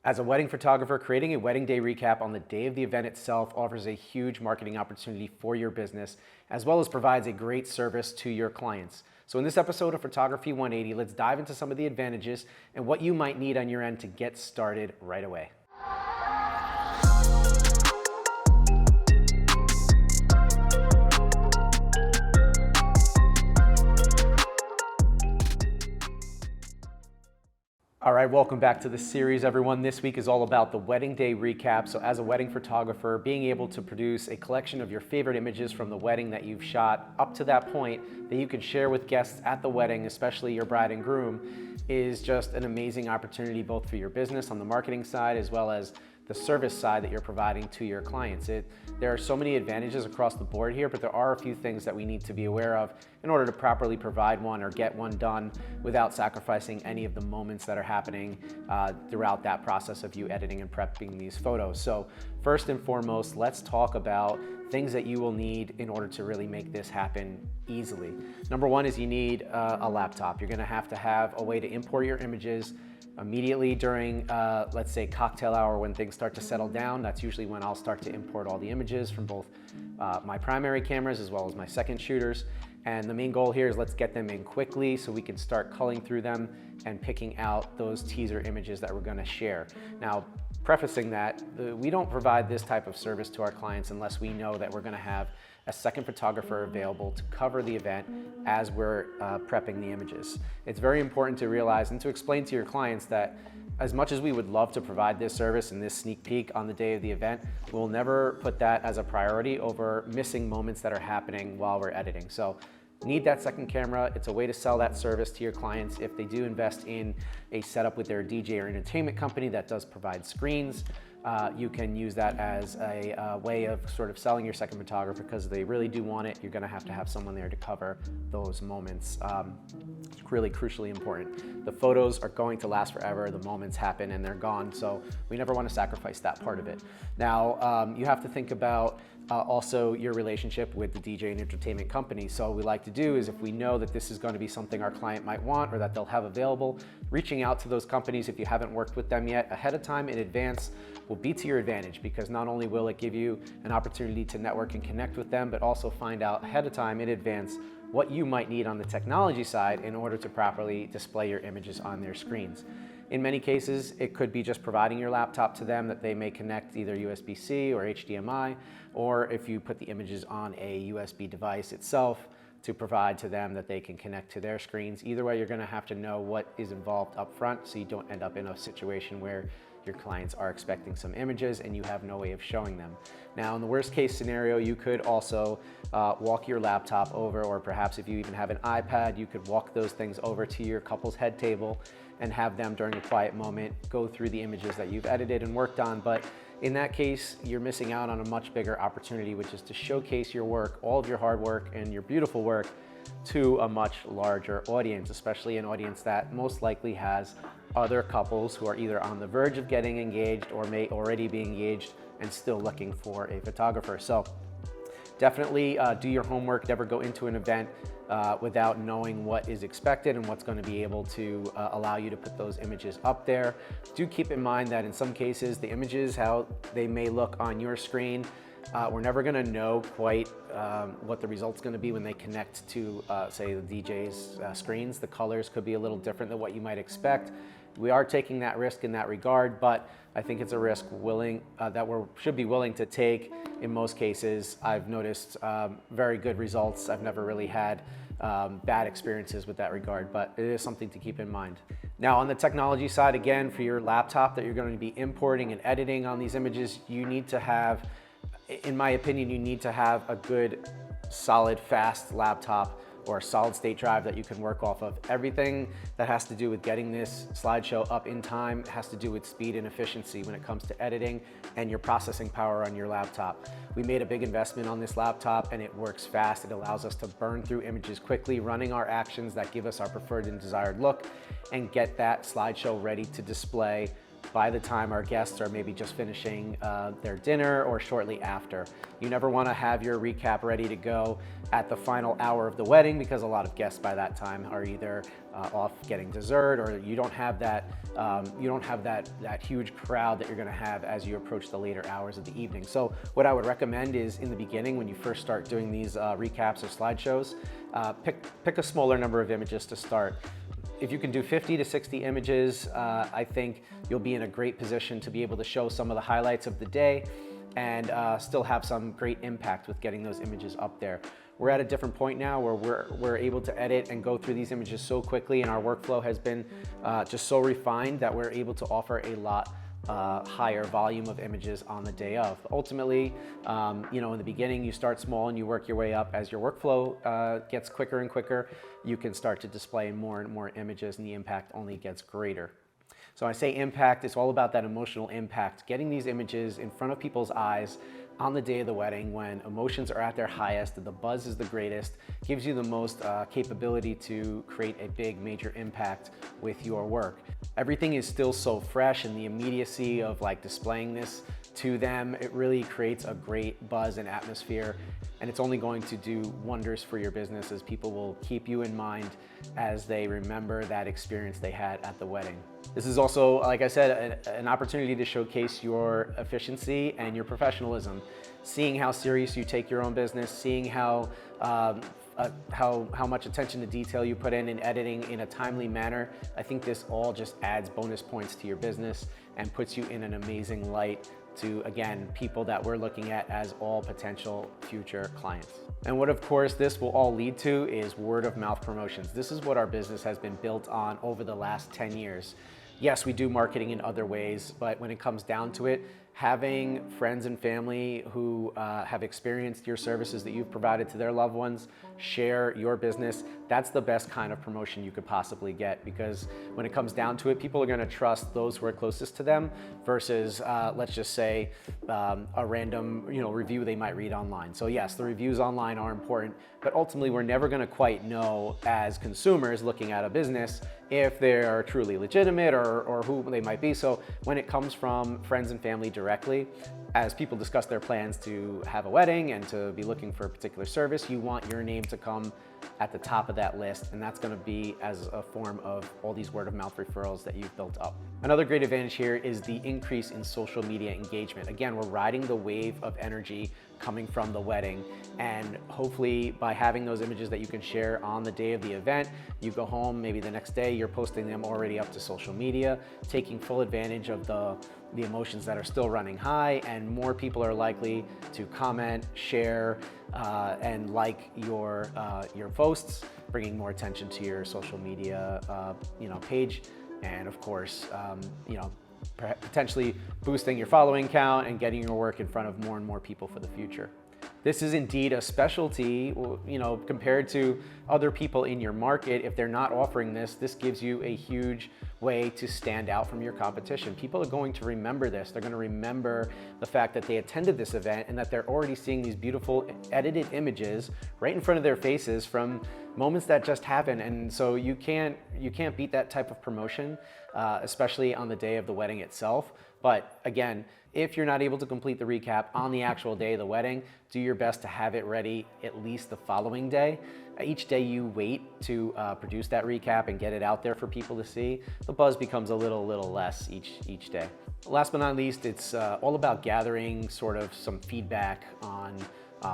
As a wedding photographer, creating a wedding day recap on the day of the event itself offers a huge marketing opportunity for your business, as well as provides a great service to your clients. So in this episode of Photography 180, let's dive into some of the advantages and what you might need on your end to get started right away. All right, welcome back to the series, everyone. This week is all about the wedding day recap. So as a wedding photographer, being able to produce a collection of your favorite images from the wedding that you've shot up to that point that you can share with guests at the wedding, especially your bride and groom, is just an amazing opportunity both for your business on the marketing side as well as the service side that you're providing to your clients. There are so many advantages across the board here, but there are a few things that we need to be aware of in order to properly provide one or get one done without sacrificing any of the moments that are happening throughout that process of you editing and prepping these photos. So first and foremost, let's talk about things that you will need in order to really make this happen easily. Number one is you need a laptop. You're gonna have to have a way to import your images immediately during, let's say, cocktail hour when things start to settle down. That's usually when I'll start to import all the images from both my primary cameras as well as my second shooters. And the main goal here is let's get them in quickly so we can start culling through them and picking out those teaser images that we're gonna share. Now, prefacing that, we don't provide this type of service to our clients unless we know that we're gonna have a second photographer available to cover the event as we're prepping the images. It's very important to realize and to explain to your clients that as much as we would love to provide this service and this sneak peek on the day of the event, we'll never put that as a priority over missing moments that are happening while we're editing. So need that second camera. It's a way to sell that service to your clients if they do invest in a setup with their DJ or entertainment company that does provide screens. You can use that as a way of sort of selling your second photographer because they really do want it. You're gonna have to have someone there to cover those moments. It's really crucially important. The photos are going to last forever. The moments happen and they're gone. So we never wanna sacrifice that part of it. Now, you have to think about also your relationship with the DJ and entertainment company. So what we like to do is if we know that this is going to be something our client might want or that they'll have available, reaching out to those companies if you haven't worked with them yet ahead of time in advance will be to your advantage because not only will it give you an opportunity to network and connect with them, but also find out ahead of time in advance what you might need on the technology side in order to properly display your images on their screens. In many cases, it could be just providing your laptop to them that they may connect either USB-C or HDMI, or if you put the images on a USB device itself to provide to them that they can connect to their screens. Either way, you're gonna have to know what is involved up front so you don't end up in a situation where your clients are expecting some images and you have no way of showing them. Now, in the worst case scenario, you could also walk your laptop over, or perhaps if you even have an iPad, you could walk those things over to your couple's head table and have them during a quiet moment go through the images that you've edited and worked on. But in that case, you're missing out on a much bigger opportunity, which is to showcase your work, all of your hard work and your beautiful work to a much larger audience, especially an audience that most likely has other couples who are either on the verge of getting engaged or may already be engaged and still looking for a photographer. So definitely do your homework. Never go into an event without knowing what is expected and what's going to be able to allow you to put those images up there. Do keep in mind that in some cases, the images, how they may look on your screen, we're never going to know quite what the result's going to be when they connect to, say, the DJ's screens. The colors could be a little different than what you might expect. We are taking that risk in that regard, but I think it's a risk that we should be willing to take. In most cases, I've noticed very good results. I've never really had bad experiences with that regard, but it is something to keep in mind. Now, on the technology side, again, for your laptop that you're going to be importing and editing on these images, you need to have, in my opinion, you need to have a good, solid, fast laptop or a solid state drive that you can work off of. Everything that has to do with getting this slideshow up in time has to do with speed and efficiency when it comes to editing and your processing power on your laptop. We made a big investment on this laptop and it works fast. It allows us to burn through images quickly, running our actions that give us our preferred and desired look and get that slideshow ready to display by the time our guests are maybe just finishing their dinner or shortly after. You never want to have your recap ready to go at the final hour of the wedding, because a lot of guests by that time are either off getting dessert, or you don't have that huge crowd that you're going to have as you approach the later hours of the evening. So what I would recommend is, in the beginning, when you first start doing these recaps or slideshows, pick a smaller number of images to start. If you can do 50 to 60 images, I think you'll be in a great position to be able to show some of the highlights of the day and still have some great impact with getting those images up there. We're at a different point now where we're able to edit and go through these images so quickly, and our workflow has been just so refined that we're able to offer a lot higher volume of images on the day of. Ultimately, in the beginning, you start small and you work your way up. As your workflow gets quicker and quicker, you can start to display more and more images, and the impact only gets greater. So when I say impact, it's all about that emotional impact, getting these images in front of people's eyes on the day of the wedding, when emotions are at their highest, the buzz is the greatest, gives you the most capability to create a big major impact with your work. Everything is still so fresh, and the immediacy of displaying this to them, it really creates a great buzz and atmosphere, and it's only going to do wonders for your business, as people will keep you in mind as they remember that experience they had at the wedding. This is also, like I said, an opportunity to showcase your efficiency and your professionalism. Seeing how serious you take your own business, seeing how much attention to detail you put in editing in a timely manner. I think this all just adds bonus points to your business and puts you in an amazing light to, again, people that we're looking at as all potential future clients. And what, of course, this will all lead to is word of mouth promotions. This is what our business has been built on over the last 10 years. Yes, we do marketing in other ways, but when it comes down to it, having friends and family who have experienced your services that you've provided to their loved ones share your business, that's the best kind of promotion you could possibly get, because when it comes down to it, people are going to trust those who are closest to them versus, let's just say, a random review they might read online. So yes, the reviews online are important, but ultimately we're never going to quite know as consumers looking at a business if they're truly legitimate or who they might be. So when it comes from friends and family directly, as people discuss their plans to have a wedding and to be looking for a particular service, you want your name to come at the top of that list, and that's going to be as a form of all these word of mouth referrals that you've built up. Another great advantage here is the increase in social media engagement. Again, we're riding the wave of energy coming from the wedding, and hopefully by having those images that you can share on the day of the event, you go home, maybe the next day you're posting them already up to social media, taking full advantage of the emotions that are still running high, and more people are likely to comment, share, and like your posts, bringing more attention to your social media page, and of course potentially boosting your following count and getting your work in front of more and more people for the future. This is indeed a specialty, compared to other people in your market. If they're not offering this, this gives you a huge way to stand out from your competition. People are going to remember this. They're going to remember the fact that they attended this event and that they're already seeing these beautiful edited images right in front of their faces from moments that just happened. And so you can't beat that type of promotion, especially on the day of the wedding itself. But again, if you're not able to complete the recap on the actual day of the wedding, do your best to have it ready at least the following day. Each day you wait to produce that recap and get it out there for people to see, the buzz becomes a little less each day. Last but not least, it's all about gathering sort of some feedback on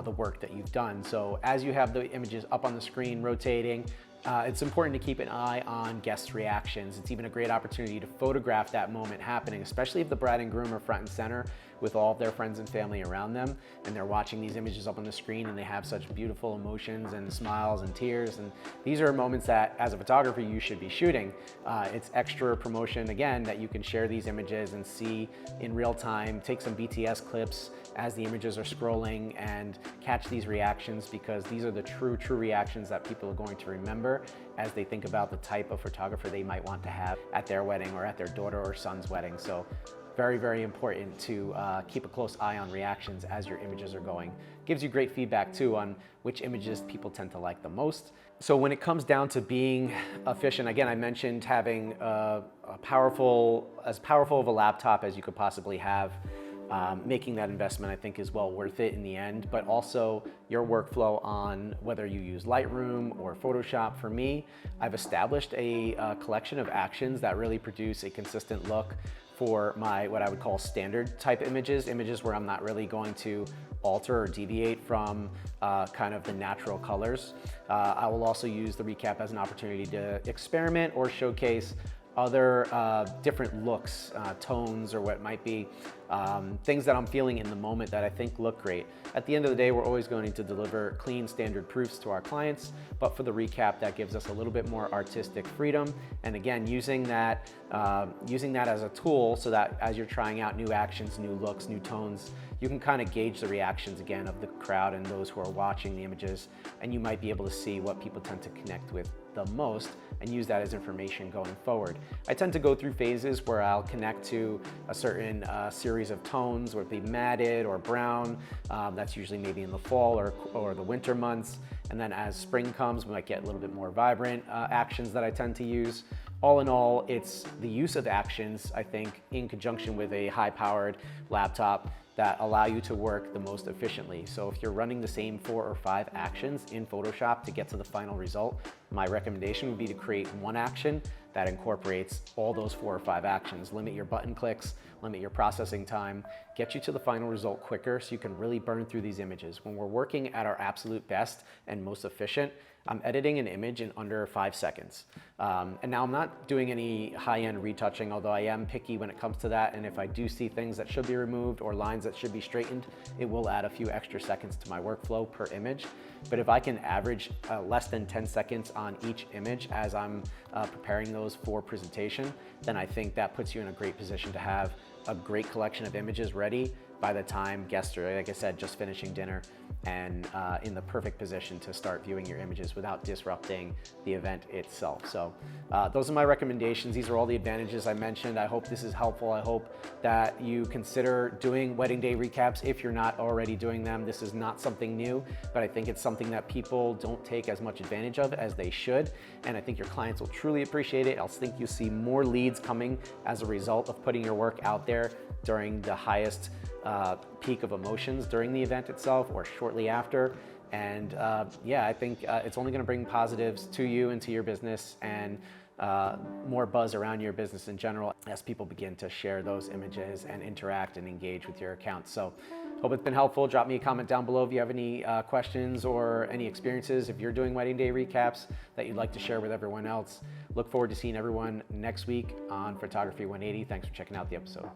the work that you've done. So as you have the images up on the screen rotating, it's important to keep an eye on guest reactions. It's even a great opportunity to photograph that moment happening, especially if the bride and groom are front and center with all of their friends and family around them, and they're watching these images up on the screen and they have such beautiful emotions and smiles and tears. And these are moments that, as a photographer, you should be shooting. It's extra promotion, again, that you can share these images and see in real time, take some BTS clips as the images are scrolling and catch these reactions, because these are the true reactions that people are going to remember as they think about the type of photographer they might want to have at their wedding or at their daughter or son's wedding. So very, very important to keep a close eye on reactions as your images are going. Gives you great feedback too on which images people tend to like the most. So when it comes down to being efficient, again, I mentioned having as powerful of a laptop as you could possibly have. Making that investment, I think, is well worth it in the end, but also your workflow on whether you use Lightroom or Photoshop. For me, I've established a collection of actions that really produce a consistent look for my, what I would call standard type images where I'm not really going to alter or deviate from kind of the natural colors. I will also use the recap as an opportunity to experiment or showcase other different looks, tones, or what it might be, things that I'm feeling in the moment that I think look great. At the end of the day, we're always going to deliver clean standard proofs to our clients, but for the recap, that gives us a little bit more artistic freedom. And again, using that as a tool so that as you're trying out new actions, new looks, new tones, you can kind of gauge the reactions again of the crowd and those who are watching the images, and you might be able to see what people tend to connect with the most and use that as information going forward. I tend to go through phases where I'll connect to a certain series of tones, whether it be matted or brown. That's usually maybe in the fall or the winter months. And then as spring comes, we might get a little bit more vibrant actions that I tend to use. All in all, it's the use of actions, I think, in conjunction with a high-powered laptop that allow you to work the most efficiently. So if you're running the same 4 or 5 actions in Photoshop to get to the final result, my recommendation would be to create one action that incorporates all those 4 or 5 actions. Limit your button clicks, limit your processing time, get you to the final result quicker so you can really burn through these images. When we're working at our absolute best and most efficient, I'm editing an image in under 5 seconds. And now I'm not doing any high-end retouching, although I am picky when it comes to that. And if I do see things that should be removed or lines that should be straightened, it will add a few extra seconds to my workflow per image. But if I can average less than 10 seconds on each image as I'm preparing those for presentation, then I think that puts you in a great position to have a great collection of images ready by the time guests are, like I said, just finishing dinner and in the perfect position to start viewing your images without disrupting the event itself. So those are my recommendations. These are all the advantages I mentioned. I hope this is helpful. I hope that you consider doing wedding day recaps if you're not already doing them. This is not something new, but I think it's something that people don't take as much advantage of as they should. And I think your clients will truly appreciate it. I think you'll see more leads coming as a result of putting your work out there during the highest peak of emotions during the event itself or shortly after. And yeah, I think it's only going to bring positives to you and to your business and more buzz around your business in general as people begin to share those images and interact and engage with your account. So hope it's been helpful. Drop me a comment down below if you have any questions or any experiences if you're doing wedding day recaps that you'd like to share with everyone else. Look forward to seeing everyone next week on Photography 180. Thanks for checking out the episode.